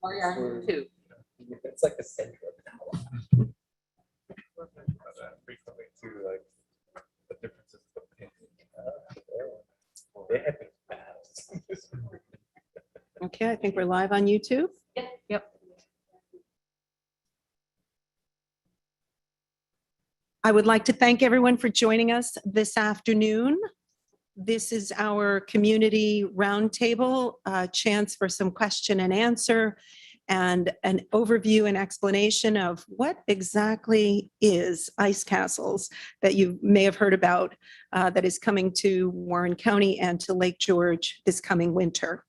Oh, yeah, too. It's like the center of power. Frequently too, like the differences of opinion. They have been fast. Okay, I think we're live on YouTube. Yep. I would like to thank everyone for joining us this afternoon. This is our community roundtable, chance for some question and answer and an overview and explanation of what exactly is Ice Castles that you may have heard about that is coming to Warren County and to Lake George this coming winter.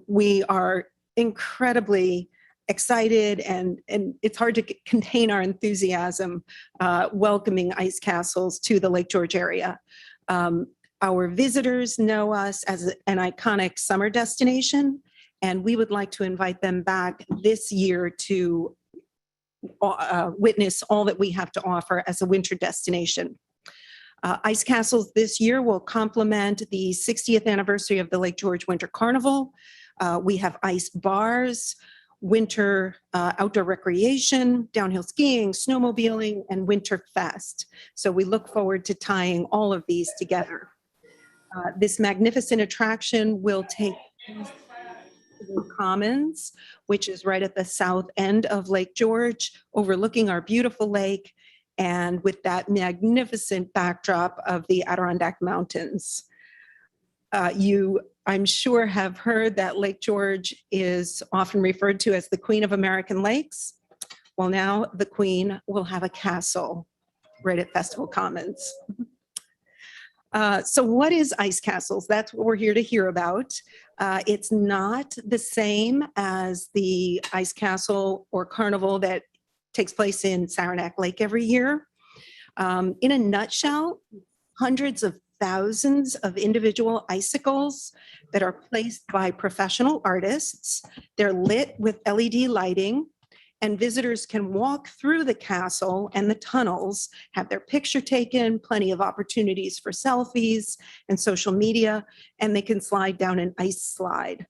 We are incredibly excited and it's hard to contain our enthusiasm welcoming Ice Castles to the Lake George area. Our visitors know us as an iconic summer destination, and we would like to invite them back this year to witness all that we have to offer as a winter destination. Ice Castles this year will complement the 60th anniversary of the Lake George Winter Carnival. We have ice bars, winter outdoor recreation, downhill skiing, snowmobiling, and winter fest. So we look forward to tying all of these together. This magnificent attraction will take place in Commons, which is right at the south end of Lake George, overlooking our beautiful lake, and with that magnificent backdrop of the Adirondack Mountains. You, I'm sure, have heard that Lake George is often referred to as the Queen of American Lakes. Well, now the Queen will have a castle right at Festival Commons. So what is Ice Castles? That's what we're here to hear about. It's not the same as the Ice Castle or Carnival that takes place in Saranac Lake every year. In a nutshell, hundreds of thousands of individual icicles that are placed by professional artists. They're lit with LED lighting, and visitors can walk through the castle and the tunnels, have their picture taken, plenty of opportunities for selfies and social media, and they can slide down an ice slide.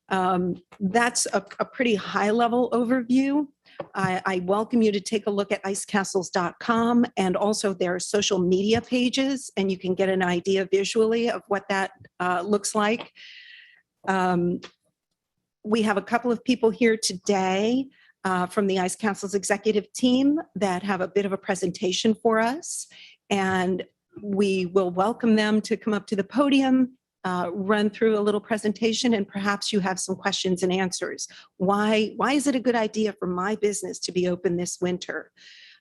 That's a pretty high-level overview. I welcome you to take a look at icecastles.com and also their social media pages, and you can get an idea visually of what that looks like. We have a couple of people here today from the Ice Castles executive team that have a bit of a presentation for us, and we will welcome them to come up to the podium, run through a little presentation, and perhaps you have some questions and answers. Why is it a good idea for my business to be open this winter?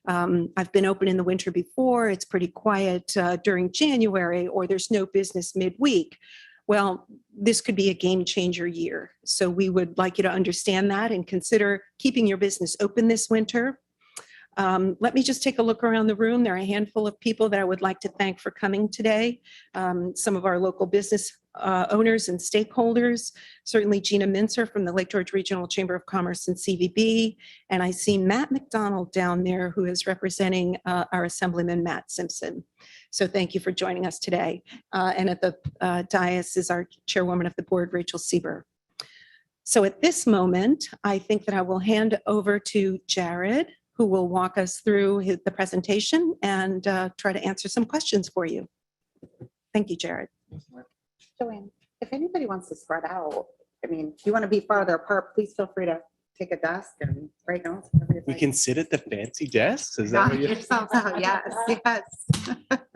I've been open in the winter before. It's pretty quiet during January, or there's no business midweek. Well, this could be a game changer year. So we would like you to understand that and consider keeping your business open this winter. Let me just take a look around the room. There are a handful of people that I would like to thank for coming today. Some of our local business owners and stakeholders, certainly Gina Mincer from the Lake George Regional Chamber of Commerce and CVB. And I see Matt McDonald down there, who is representing our Assemblyman Matt Simpson. So thank you for joining us today. And at the dais is our chairwoman of the board, Rachel Sieber. So at this moment, I think that I will hand over to Jared, who will walk us through the presentation and try to answer some questions for you. Thank you, Jared. Joanne, if anybody wants to spread out, I mean, if you want to be farther apart, please feel free to take a desk and write notes. We can sit at the fancy desks. Is that Knock what you're... yourselves out. Yes, yes.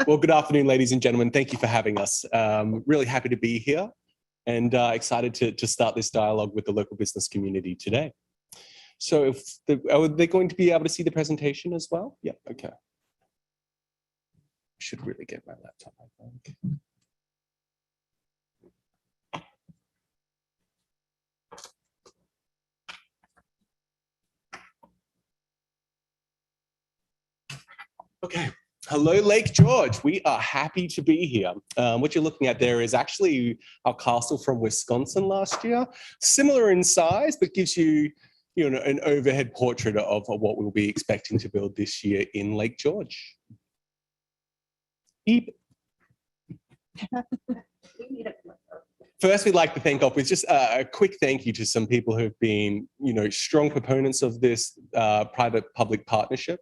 Well, good afternoon, ladies and gentlemen. Thank you for having us. Really happy to be here and excited to start this dialogue with the local business community today. So are they going to be able to see the presentation as well? Yeah, okay. Should really get my laptop, I think. Okay. Hello, Lake George. We are happy to be here. What you're looking at there is actually our castle from Wisconsin last year. Similar in size, but gives you, an overhead portrait of what we'll be expecting to build this year in Lake George. Beep. First, we'd like to thank off with just a quick thank you to some people who've been, strong proponents of this private-public partnership.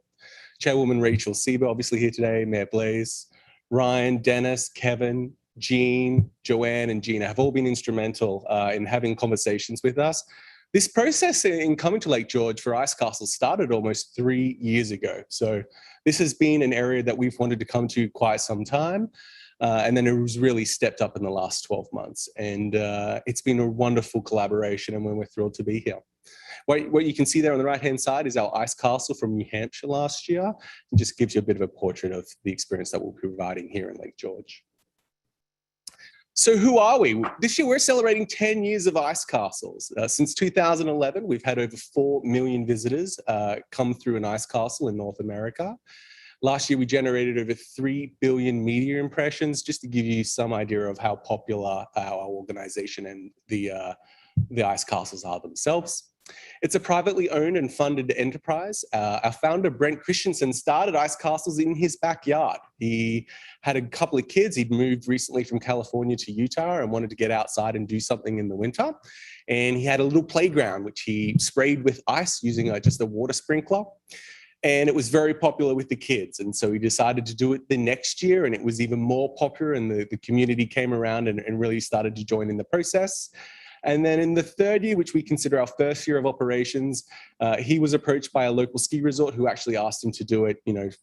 Chairwoman Rachel Sieber, obviously here today, Mayor Blaze, Ryan, Dennis, Kevin, Jean, Joanne, and Gina have all been instrumental in having conversations with us. This process in coming to Lake George for Ice Castle started almost 3 years ago. So this has been an area that we've wanted to come to quite some time. And then it was really stepped up in the last 12 months. And it's been a wonderful collaboration, and we're thrilled to be here. What you can see there on the right-hand side is our ice castle from New Hampshire last year. It just gives you a bit of a portrait of the experience that we'll be providing here in Lake George. So who are we? This year, we're celebrating 10 years of ice castles. Since 2011, we've had over 4 million visitors come through an ice castle in North America. Last year, we generated over 3 billion media impressions, just to give you some idea of how popular our organization and the ice castles are themselves. It's a privately owned and funded enterprise. Our founder, Brent Christensen, started ice castles in his backyard. He had a couple of kids. He'd moved recently from California to Utah and wanted to get outside and do something in the winter. And he had a little playground, which he sprayed with ice using just a water sprinkler. And it was very popular with the kids. And so he decided to do it the next year, and it was even more popular, and the community came around and really started to join in the process. And then in the third year, which we consider our first year of operations, he was approached by a local ski resort who actually asked him to do it,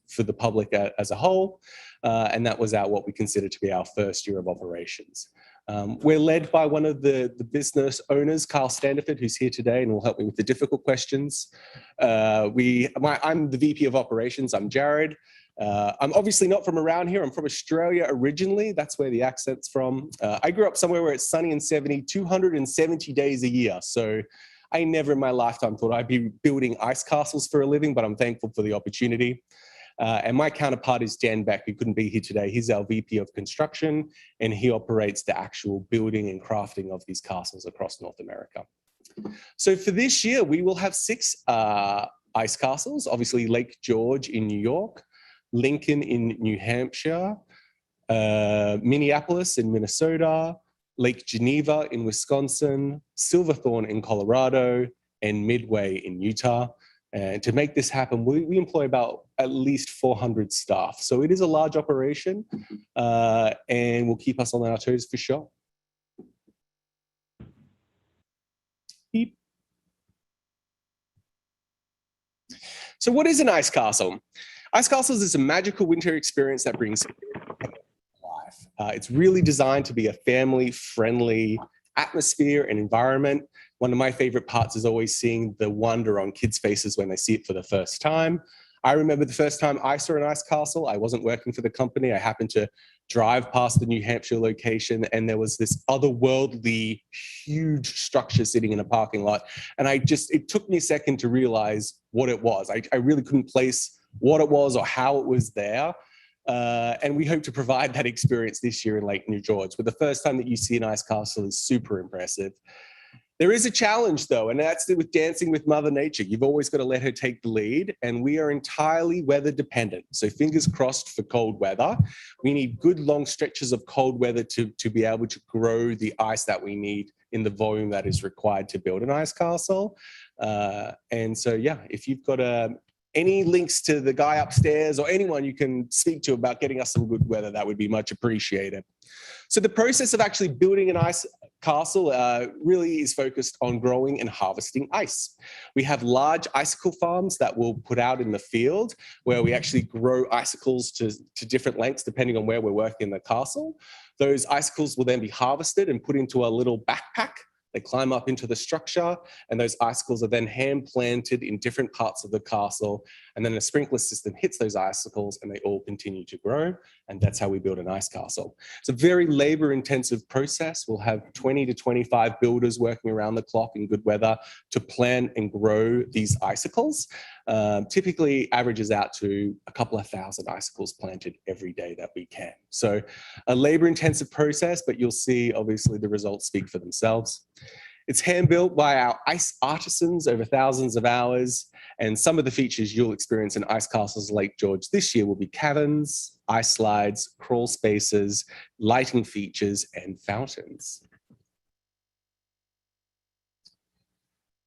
for the public as a whole. And that was what we consider to be our first year of operations. We're led by one of the business owners, Carl Standiford, who's here today and will help me with the difficult questions. I'm the VP of Operations. I'm Jared. I'm obviously not from around here. I'm from Australia originally. That's where the accent's from. I grew up somewhere where it's sunny and 270 days a year. So I never in my lifetime thought I'd be building ice castles for a living, but I'm thankful for the opportunity. And my counterpart is Dan Beck, who couldn't be here today. He's our VP of Construction, and he operates the actual building and crafting of these castles across North America. So for this year, we will have 6 ice castles. Obviously, Lake George in New York, Lincoln in New Hampshire, Minneapolis in Minnesota, Lake Geneva in Wisconsin, Silverthorne in Colorado, and Midway in Utah. And to make this happen, we employ about at least 400 staff. So it is a large operation, and will keep us on our toes for sure. Beep. So what is an ice castle? Ice castles is a magical winter experience that brings life. It's really designed to be a family-friendly atmosphere and environment. One of my favorite parts is always seeing the wonder on kids' faces when they see it for the first time. I remember the first time I saw an ice castle. I wasn't working for the company. I happened to drive past the New Hampshire location, and there was this otherworldly, huge structure sitting in a parking lot. And it took me a second to realize what it was. I really couldn't place what it was or how it was there. And we hope to provide that experience this year in Lake George. But the first time that you see an ice castle is super impressive. There is a challenge, though, and that's with dancing with Mother Nature. You've always got to let her take the lead, and we are entirely weather dependent. So fingers crossed for cold weather. We need good long stretches of cold weather to be able to grow the ice that we need in the volume that is required to build an ice castle. And so, yeah, if you've got any links to the guy upstairs or anyone you can speak to about getting us some good weather, that would be much appreciated. So the process of actually building an ice castle really is focused on growing and harvesting ice. We have large icicle farms that we'll put out in the field where we actually grow icicles to different lengths depending on where we're working in the castle. Those icicles will then be harvested and put into a little backpack. They climb up into the structure, and those icicles are then hand planted in different parts of the castle. And then a sprinkler system hits those icicles and they all continue to grow. And that's how we build an ice castle. It's a very labor intensive process. We'll have 20 to 25 builders working around the clock in good weather to plant and grow these icicles. Typically averages out to a couple of thousand icicles planted every day that we can. So a labor intensive process, but you'll see obviously the results speak for themselves. It's hand built by our ice artisans over thousands of hours. And some of the features you'll experience in Ice Castles Lake George this year will be caverns, ice slides, crawl spaces, lighting features, and fountains.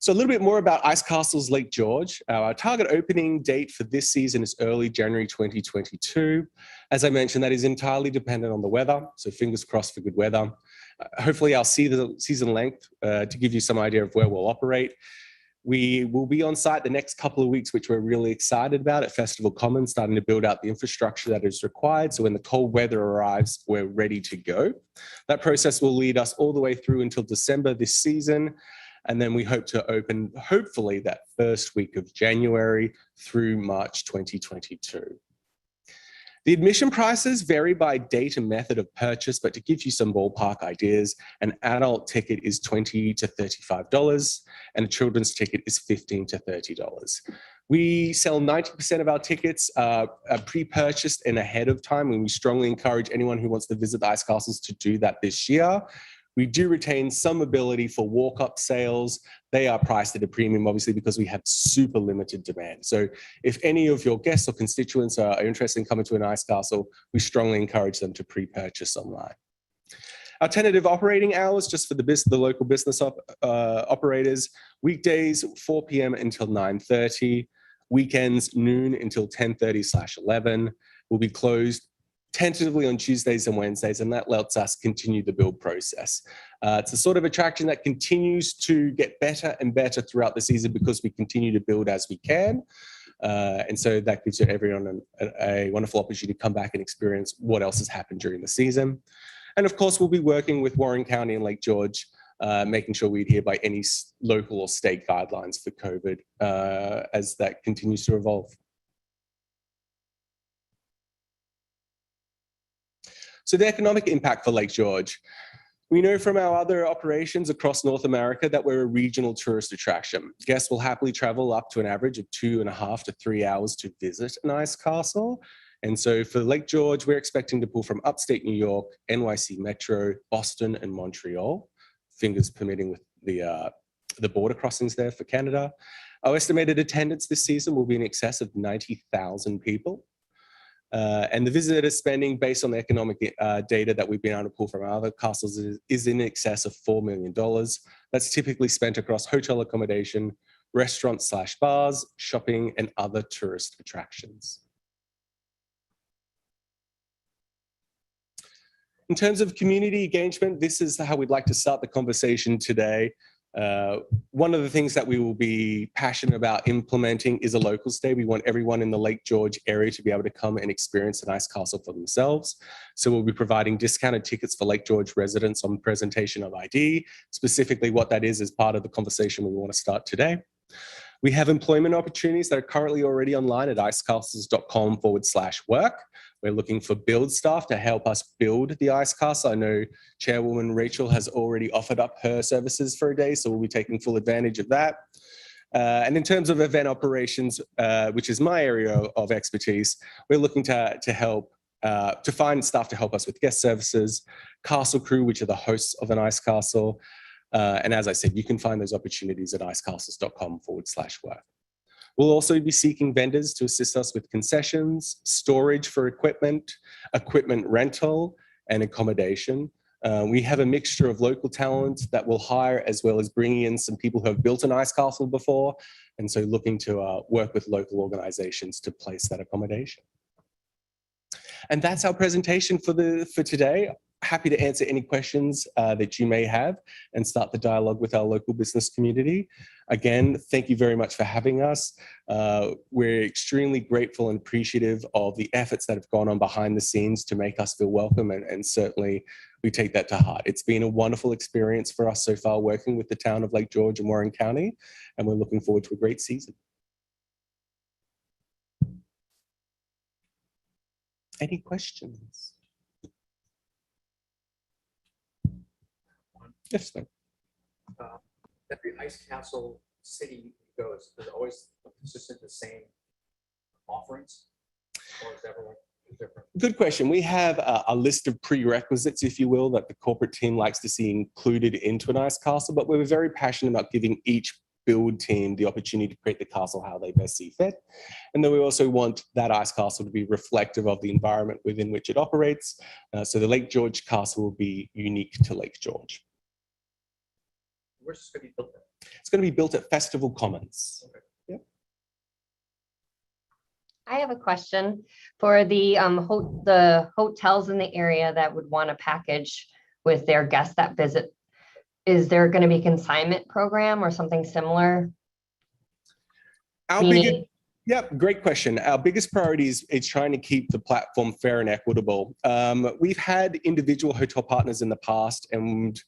So a little bit more about Ice Castles Lake George. Our target opening date for this season is early January 2022. As I mentioned, that is entirely dependent on the weather, so fingers crossed for good weather. Hopefully I'll see the season length to give you some idea of where we'll operate. We will be on site the next couple of weeks, which we're really excited about at Festival Commons, starting to build out the infrastructure that is required. So when the cold weather arrives, we're ready to go. That process will lead us all the way through until December this season. And then we hope to open, hopefully, that first week of January through March 2022. The admission prices vary by date and method of purchase, but to give you some ballpark ideas, an adult ticket is $20 to $35 and a children's ticket is $15 to $30. We sell 90% of our tickets pre-purchased and ahead of time, and we strongly encourage anyone who wants to visit the Ice Castles to do that this year. We do retain some ability for walk-up sales. They are priced at a premium, obviously, because we have super limited demand. So if any of your guests or constituents are interested in coming to an Ice Castle, we strongly encourage them to pre-purchase online. Our tentative operating hours, just for the local business operators, weekdays 4 p.m. until 9:30, weekends noon until 10:30/11. We'll be closed tentatively on Tuesdays and Wednesdays, and that lets us continue the build process. It's a sort of attraction that continues to get better and better throughout the season because we continue to build as we can. And so that gives everyone a wonderful opportunity to come back and experience what else has happened during the season. And of course, we'll be working with Warren County and Lake George, making sure we adhere by any local or state guidelines for COVID as that continues to evolve. So the economic impact for Lake George. We know from our other operations across North America that we're a regional tourist attraction. Guests will happily travel up to an average of 2.5 to 3 hours to visit an ice castle. And so for Lake George, we're expecting to pull from upstate New York, NYC Metro, Boston, and Montreal, fingers permitting with the border crossings there for Canada. Our estimated attendance this season will be in excess of 90,000 people. And the visitor spending based on the economic data that we've been able to pull from our other castles is in excess of $4 million. That's typically spent across hotel accommodation, restaurants/bars, shopping, and other tourist attractions. In terms of community engagement, this is how we'd like to start the conversation today. One of the things that we will be passionate about implementing is a local stay. We want everyone in the Lake George area to be able to come and experience an ice castle for themselves. So we'll be providing discounted tickets for Lake George residents on presentation of ID. Specifically what that is part of the conversation we want to start today. We have employment opportunities that are currently already online at icecastles.com/work. We're looking for build staff to help us build the ice castle. I know Chairwoman Rachel has already offered up her services for a day, so we'll be taking full advantage of that. And in terms of event operations, which is my area of expertise, we're looking to help to find staff to help us with guest services, castle crew, which are the hosts of an ice castle. And as I said, you can find those opportunities at icecastles.com/work. We'll also be seeking vendors to assist us with concessions, storage for equipment rental, and accommodation. We have a mixture of local talent that we'll hire, as well as bringing in some people who have built an ice castle before, and so looking to work with local organizations to place that accommodation. And that's our presentation for today. Happy to answer any questions that you may have and start the dialogue with our local business community. Again, thank you very much for having us. We're extremely grateful and appreciative of the efforts that have gone on behind the scenes to make us feel welcome, and certainly we take that to heart. It's been a wonderful experience for us so far working with the town of Lake George and Warren County, and we're looking forward to a great season. Any questions? Yes, sir. Every ice castle city goes, is it always consistent the same offerings, or is everyone different? Good question. We have a list of prerequisites, if you will, that the corporate team likes to see included into an ice castle, but we're very passionate about giving each build team the opportunity to create the castle how they best see fit. And then we also want that ice castle to be reflective of the environment within which it operates. So the Lake George castle will be unique to Lake George. Where's this going to be built at? It's going to be built at Festival Commons. I have a question for the the hotels in the area that would want a package with their guests that visit. Is there going to be a consignment program or something similar? Great question. Our biggest priority is trying to keep the platform fair and equitable. We've had individual hotel partners in the past, and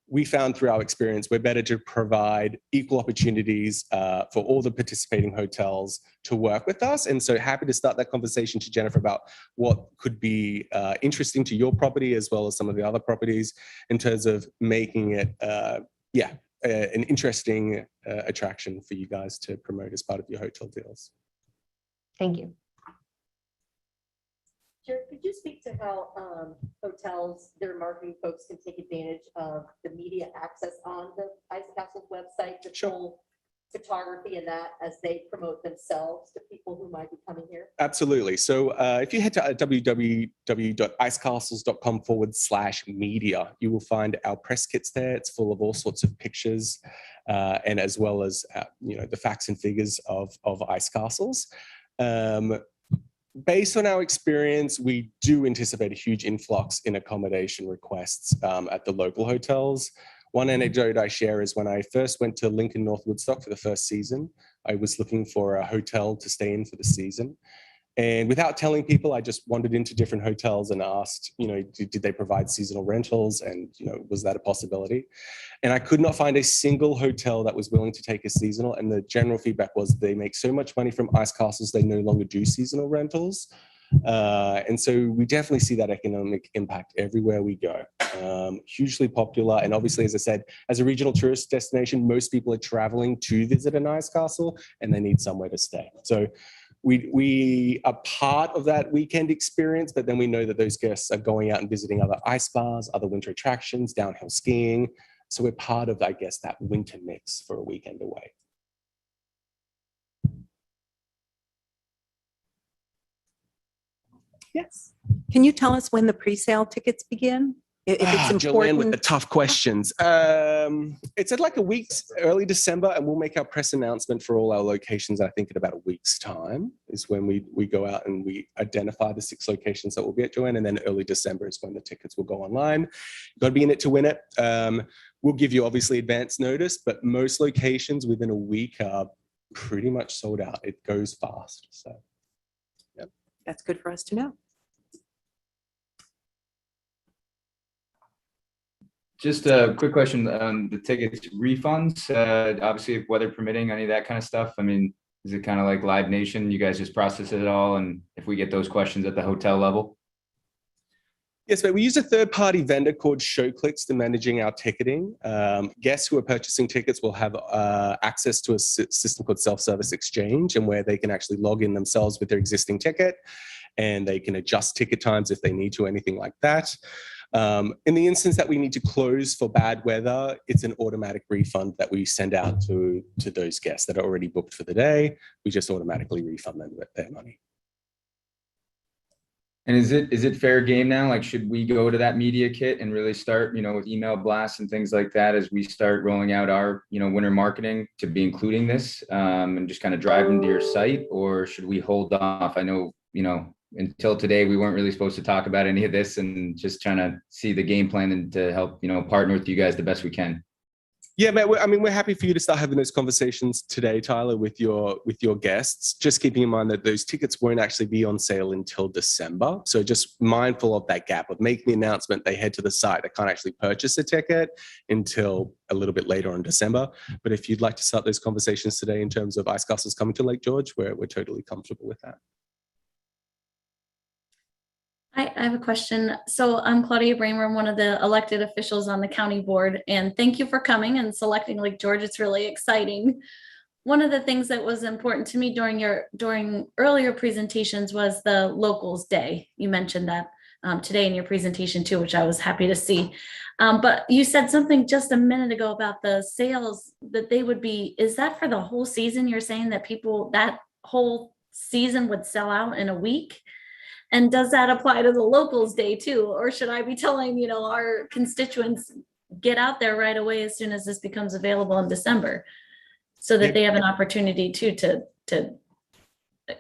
we found through our experience, we're better to provide equal opportunities for all the participating hotels to work with us. And so happy to start that conversation to Jennifer about what could be interesting to your property as well as some of the other properties in terms of making it, an interesting attraction for you guys to promote as part of your hotel deals. Thank you. Jared, could you speak to how hotels, their marketing folks can take advantage of the media access on the Ice Castle's website, the full photography and that as they promote themselves to people who might be coming here? Absolutely. So if you head to www.icecastles.com/media, you will find our press kits there. It's full of all sorts of pictures and as well as, the facts and figures of Ice Castles. Based on our experience, we do anticipate a huge influx in accommodation requests at the local hotels. One anecdote I share is when I first went to Lincoln North Woodstock for the first season, I was looking for a hotel to stay in for the season. And without telling people, I just wandered into different hotels and asked, did they provide seasonal rentals? And, was that a possibility? And I could not find a single hotel that was willing to take a seasonal. And the general feedback was they make so much money from Ice Castles, they no longer do seasonal rentals. And so we definitely see that economic impact everywhere we go. Hugely popular. And obviously, as I said, as a regional tourist destination, most people are traveling to visit an Ice Castle and they need somewhere to stay. So we are part of that weekend experience, but then we know that those guests are going out and visiting other ice bars, other winter attractions, downhill skiing. So we're part of, I guess, that winter mix for a weekend away. Yes. Can you tell us when the pre-sale tickets begin? If it's Joanne with important. the tough questions. It's at like a week's early December, and we'll make our press announcement for all our locations. I think in about a week's time is when we go out and we identify the 6 locations that we'll be at, Joanne, and then early December is when the tickets will go online. You've got to be in it to win it. We'll give you obviously advance notice, but most locations within a week are pretty much sold out. It goes fast. So, yep. That's good for us to know. Just a quick question on the tickets refunds. Obviously, if weather permitting, any of that kind of stuff. I mean, is it kind of like Live Nation? You guys just process it all, and if we get those questions at the hotel level? Yes, but we use a third-party vendor called ShowClicks to managing our ticketing. Guests who are purchasing tickets will have access to a system called Self-Service Exchange, and where they can actually log in themselves with their existing ticket, and they can adjust ticket times if they need to, anything like that. In the instance that we need to close for bad weather, it's an automatic refund that we send out to those guests that are already booked for the day. We just automatically refund them their money. And is it fair game now? Like, should we go to that media kit and really start, with email blasts and things like that as we start rolling out our, winter marketing to be including this and just kind of drive them to your site? Or should we hold off? I know, until today, we weren't really supposed to talk about any of this and just trying to see the game plan and to help, partner with you guys the best we can. Yeah, Matt, we're happy for you to start having those conversations today, Tyler, with your guests. Just keeping in mind that those tickets won't actually be on sale until December. So just mindful of that gap of making the announcement, they head to the site. They can't actually purchase a ticket until a little bit later in December. But if you'd like to start those conversations today in terms of Ice Castles coming to Lake George, we're totally comfortable with that. I have a question. So I'm Claudia Bramer. I'm one of the elected officials on the county board, and thank you for coming and selecting Lake George. It's really exciting. One of the things that was important to me during earlier presentations was the Locals Day. You mentioned that today in your presentation too, which I was happy to see. But you said something just a minute ago about the sales that they would be. Is that for the whole season? You're saying that that whole season would sell out in a week? And does that apply to the Locals Day too? Or should I be telling, our constituents get out there right away as soon as this becomes available in December, so that Yeah. they have an opportunity to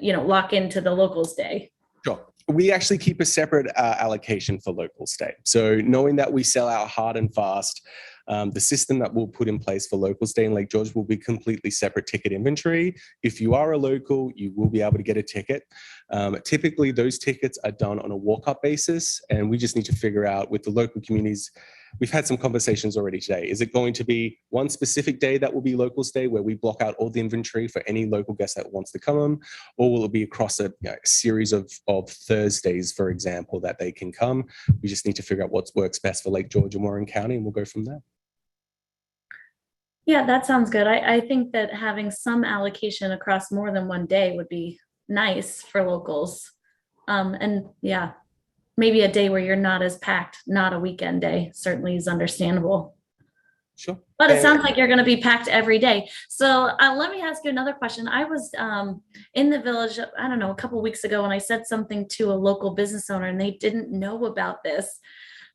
lock into the locals day. Sure. We actually keep a separate allocation for locals day. So knowing that we sell out hard and fast, the system that we'll put in place for locals day in Lake George will be completely separate ticket inventory. If you are a local, you will be able to get a ticket. Typically, those tickets are done on a walk-up basis, and we just need to figure out with the local communities. We've had some conversations already today. Is it going to be one specific day that will be locals day where we block out all the inventory for any local guest that wants to come on? Or will it be across a series of Thursdays, for example, that they can come? We just need to figure out what works best for Lake George and Warren County, and we'll go from there. Yeah, that sounds good. I think that having some allocation across more than one day would be nice for locals. And yeah, maybe a day where you're not as packed, not a weekend day, certainly is understandable. Sure. But it sounds like you're going to be packed every day. So let me ask you another question. I was in the village, I don't know, a couple of weeks ago, and I said something to a local business owner and they didn't know about this.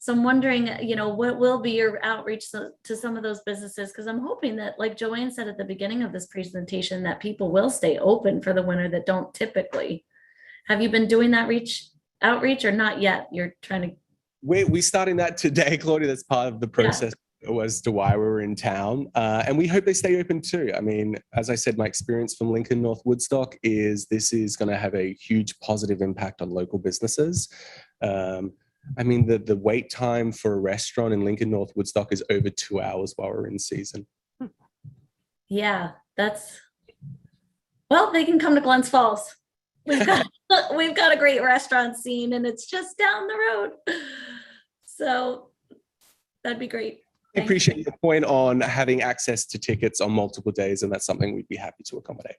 So I'm wondering, what will be your outreach to some of those businesses? Because I'm hoping that, like Joanne said at the beginning of this presentation, that people will stay open for the winter that don't typically. Have you been doing that outreach or not yet? You're trying to. We're starting that today, Claudia. That's part of the process as to why we were in town. And we hope they stay open too. I mean, as I said, my experience from Lincoln North Woodstock is this is going to have a huge positive impact on local businesses. I mean, the wait time for a restaurant in Lincoln North Woodstock is over 2 hours while we're in season. Yeah, well, they can come to Glens Falls. We've got a great restaurant scene and it's just down the road. So that'd be great. I appreciate your point on having access to tickets on multiple days, and that's something we'd be happy to accommodate.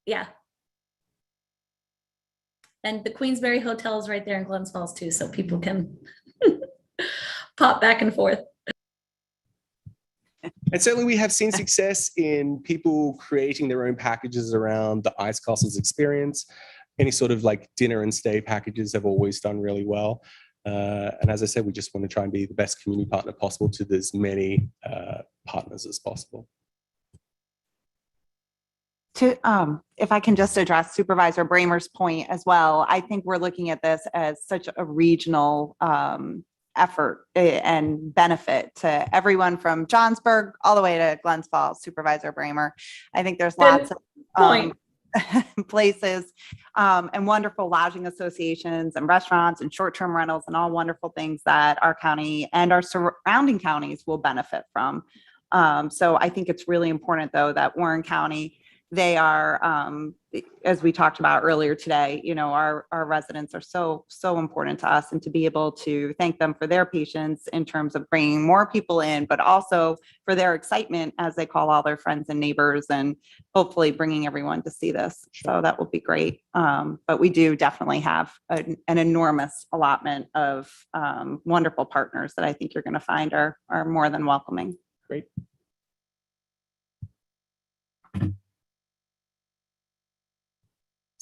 Yeah. And the Queensberry Hotel is right there in Glens Falls too, so people can pop back and forth. And certainly we have seen success in people creating their own packages around the Ice Castles experience. Any sort of like dinner and stay packages have always done really well. And as I said, we just want to try and be the best community partner possible to as many partners as possible. If I can just address Supervisor Bramer's point as well, I think we're looking at this as such a regional effort and benefit to everyone from Johnsburg all the way to Glens Falls. Supervisor Bramer, I think there's lots of places and wonderful lodging associations and restaurants and short-term rentals and all wonderful things that our county and our surrounding counties will benefit from. So I think it's really important, though, that Warren County, they are, as we talked about earlier today, our residents are so important to us, and to be able to thank them for their patience in terms of bringing more people in, but also for their excitement as they call all their friends and neighbors and hopefully bringing everyone to see this. So that will be great. But we do definitely have an enormous allotment of wonderful partners that I think you're going to find are more than welcoming. Great.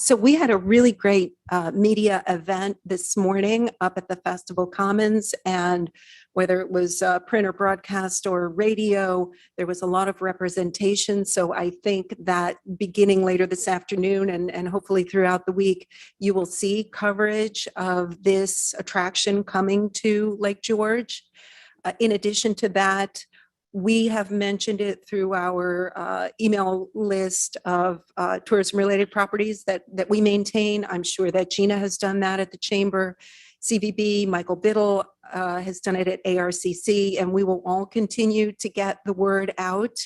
So we had a really great media event this morning up at the Festival Commons, and whether it was print or broadcast or radio, there was a lot of representation. So I think that beginning later this afternoon and hopefully throughout the week, you will see coverage of this attraction coming to Lake George. In addition to that, we have mentioned it through our email list of tourism-related properties that we maintain. I'm sure that Gina has done that at the Chamber, CVB, Michael Biddle has done it at ARCC, and we will all continue to get the word out.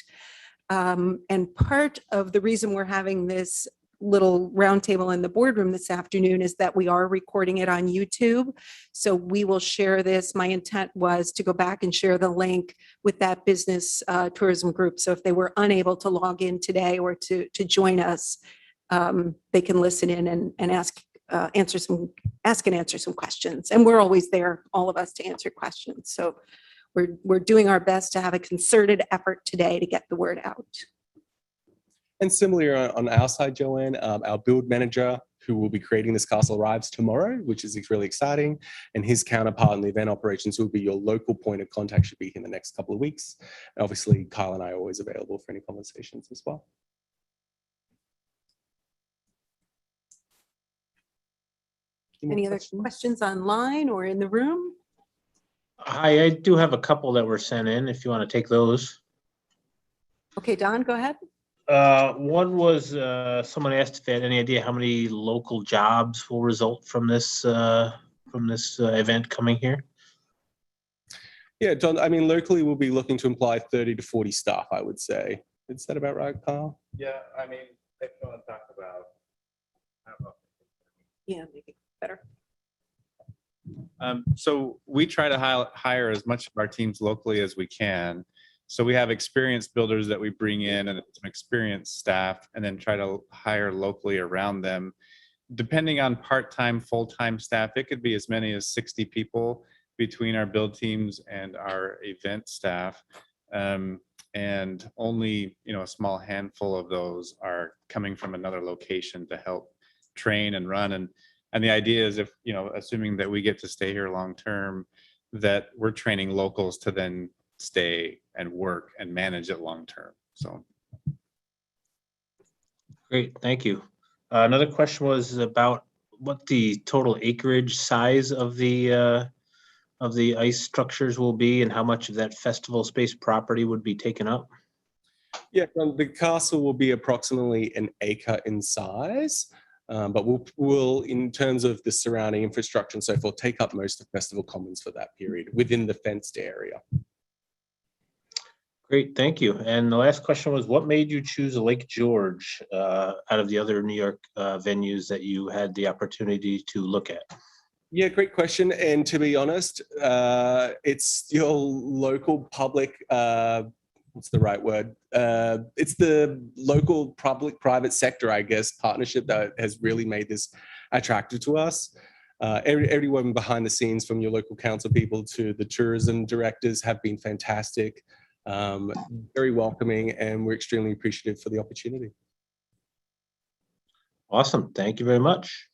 And part of the reason we're having this little roundtable in the boardroom this afternoon is that we are recording it on YouTube. So we will share this. My intent was to go back and share the link with that business tourism group. So if they were unable to log in today or to join us, they can listen in and ask and answer some questions. And we're always there, all of us, to answer questions. So we're doing our best to have a concerted effort today to get the word out. And similarly on our side, Joanne, our build manager, who will be creating this castle, arrives tomorrow, which is really exciting. And his counterpart in the event operations will be your local point of contact, should be here in the next couple of weeks. And obviously, Kyle and I are always available for any conversations as well. Any other questions online or in the room? Hi, I do have a couple that were sent in, if you want to take those. Okay, Don, go ahead. One was, someone asked if they had any idea how many local jobs will result from this event coming here. Yeah, John, I mean, locally, we'll be looking to employ 30 to 40 staff, I would say. Is that about right, Kyle? Yeah, I mean, if you want to talk about, I don't know. Yeah, make it better. So we try to hire as much of our teams locally as we can. So we have experienced builders that we bring in and some experienced staff, and then try to hire locally around them. Depending on part-time, full-time staff, it could be as many as 60 people between our build teams and our event staff. And only, a small handful of those are coming from another location to help train and run. And the idea is, if, assuming that we get to stay here long-term, that we're training locals to then stay and work and manage it long-term. So. Great, thank you. Another question was about what the total acreage size of the ice structures will be, and how much of that festival space property would be taken up. Yeah, the castle will be approximately an acre in size. But we'll, in terms of the surrounding infrastructure and so forth, take up most of Festival Commons for that period within the fenced area. Great, thank you. And the last question was, what made you choose Lake George out of the other New York venues that you had the opportunity to look at? Yeah, great question. And to be honest, it's your local public, what's the right word? It's the local public-private sector, I guess, partnership that has really made this attractive to us. Everyone behind the scenes, from your local council people to the tourism directors, have been fantastic, very welcoming, and we're extremely appreciative for the opportunity. Awesome, thank you very much.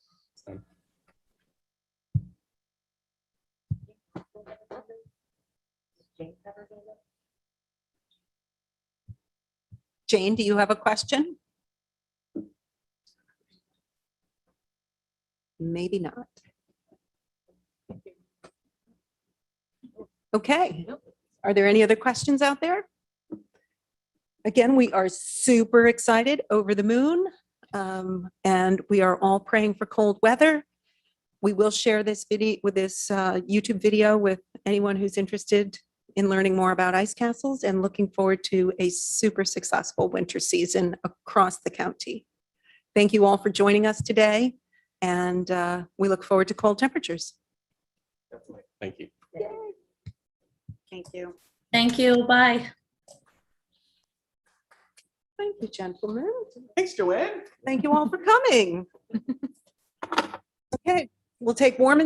Jane, do you have a question? Maybe not. Okay. Are there any other questions out there? Again, we are super excited, over the moon, and we are all praying for cold weather. We will share this video with this YouTube video with anyone who's interested in learning more about ice castles, and looking forward to a super successful winter season across the county. Thank you all for joining us today, and we look forward to cold temperatures. Definitely. Thank you. Yay. Thank you. Thank you. Bye. Thank you, gentlemen. Thanks, Joanne. Thank you all for coming. Okay, we'll take warm and